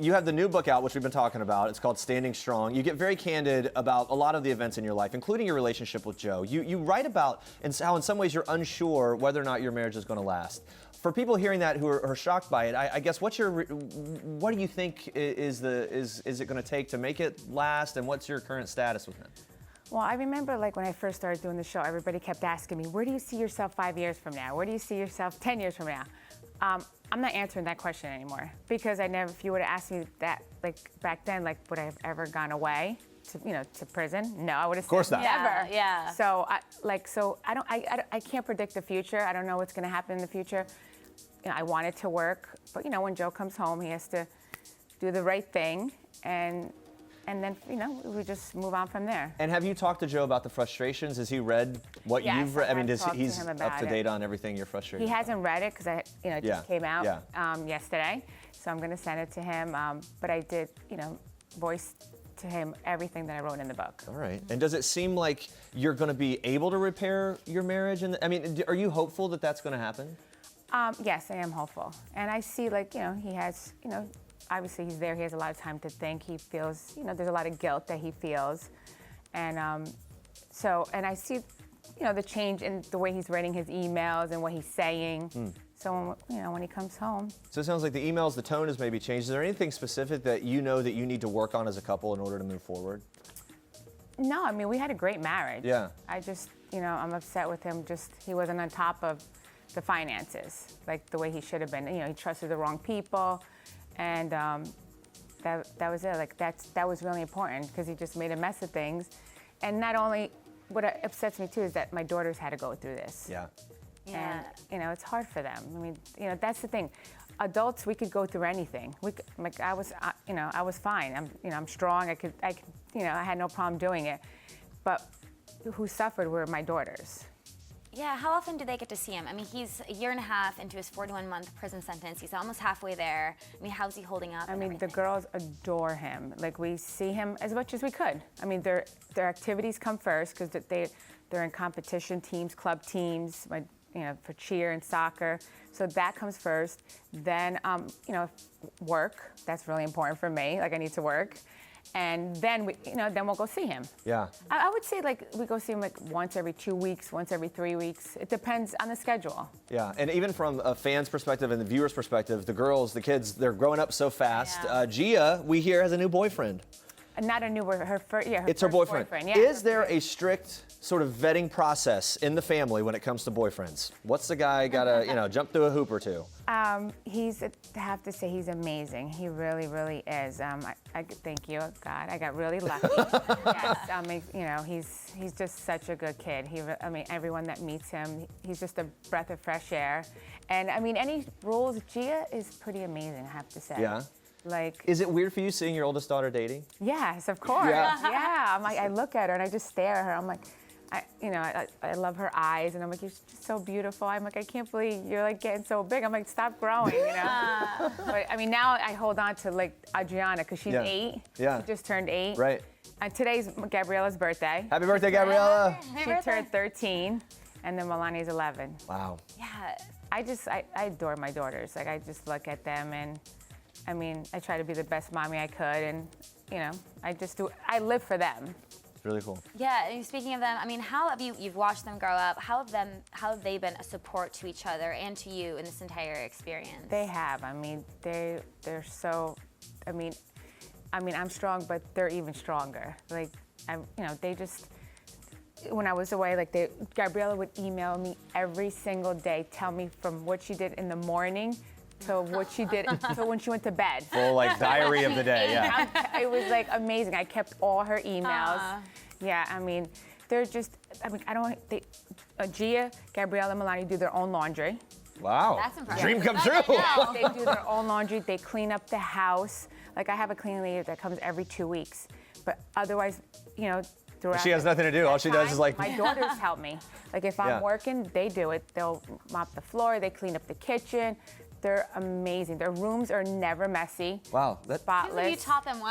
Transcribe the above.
you have the new book out, which we've been talking about. It's called Standing Strong. You get very candid about a lot of the events in your life, including your relationship with Joe. You write about how in some ways you're unsure whether or not your marriage is going to last. For people hearing that who are shocked by it, I guess what do you think is it going to take to make it last, and what's your current status with him? Well, I remember like when I first started doing the show, everybody kept asking me, where do you see yourself 5 years from now? Where do you see yourself 10 years from now? I'm not answering that question anymore, because if you would have asked me that like back then, like would I have ever gone away to prison? No, I would have said course not. never. Yeah. So I can't predict the future. I don't know what's going to happen in the future. I want it to work, but when Joe comes home, he has to do the right thing, and then we just move on from there. And have you talked to Joe about the frustrations? Has he read what Yes, you've read? I mean, he's up to date on everything you're frustrated He about? hasn't read it because it just came out Yeah. yesterday, so I'm going to send it to him. But I did voice to him everything that I wrote in the book. All right. And does it seem like you're going to be able to repair your marriage? And I mean, are you hopeful that that's going to happen? Yes, I am hopeful, and I see he has obviously he's there. He has a lot of time to think. He feels there's a lot of guilt that he feels, and and I see the change in the way he's writing his emails and what he's saying. So when he comes home. So it sounds like the emails, the tone has maybe changed. Is there anything specific that you know that you need to work on as a couple in order to move forward? No, I mean we had a great marriage. Yeah. I just I'm upset with him. Just he wasn't on top of the finances like the way he should have been. He trusted the wrong people, and that was it. Like that was really important because he just made a mess of things. And not only what upsets me too is that my daughters had to go through this. Yeah. And it's hard for them. I mean, that's the thing. Adults, we could go through anything. I was fine. I'm strong. I had no problem doing it. But who suffered were my daughters. Yeah, how often do they get to see him? I mean, he's a year and a half into his 41-month prison sentence. He's almost halfway there. I mean, how's he holding up? I mean, the girls adore him. Like, we see him as much as we could. I mean, their activities come first because they're in competition teams, club teams, for cheer and soccer. So that comes first. Then, work. That's really important for me. Like, I need to work. And then then we'll go see him. Yeah. I would say like we go see him like once every 2 weeks, once every 3 weeks. It depends on the schedule. Yeah, and even from a fan's perspective and the viewer's perspective, the girls, the kids, they're growing up so fast. Yeah. Gia, we hear, has a new boyfriend. Not a new boyfriend. It's her boyfriend. Yeah. Is there a strict sort of vetting process in the family when it comes to boyfriends? What's the guy got to, jump through a hoop or two? I have to say he's amazing. He really, really is. I thank you, God. I got really lucky. Yes, he's just such a good kid. Everyone that meets him, he's just a breath of fresh air. And I mean, any rules, Gia is pretty amazing, I have to say. Yeah. Like, is it weird for you seeing your oldest daughter dating? Yes, of course. Yeah. I'm like, I look at her and I just stare at her. I'm like, I love her eyes, and I'm like, you're just so beautiful. I'm like, I can't believe you're like getting so big. I'm like, stop growing, But I mean, now I hold on to like Adriana because she's 8. Yeah. She just turned 8. Right. And today's Gabriella's birthday. Happy birthday, Gabriella. She turned 13, and then Melania's 11. Wow. Yeah. I adore my daughters. Like, I just look at them and. I mean, I try to be the best mommy I could, and I live for them. It's really cool. Yeah, and speaking of them, I mean, how have you've watched them grow up? How have they been a support to each other and to you in this entire experience? They have. I mean, they're so. I mean, I'm strong, but they're even stronger. Like, they just. When I was away, like Gabriella would email me every single day, tell me from what she did in the morning to what she did until when she went to bed. Full like diary of the day, yeah. It was like amazing. I kept all her emails. Yeah, I mean, they're just, Gia, Gabriella, and Melania do their own laundry. Wow. That's impressive. Dream come true. They do their own laundry. They clean up the house. Like, I have a cleaning lady that comes every 2 weeks. But otherwise, throughout She has nothing to do. All she does is like. My daughters help me. Like, if I'm working, they do it. They'll mop the floor. They clean up the kitchen. They're amazing. Their rooms are never messy. Wow. Spotless. You taught them well.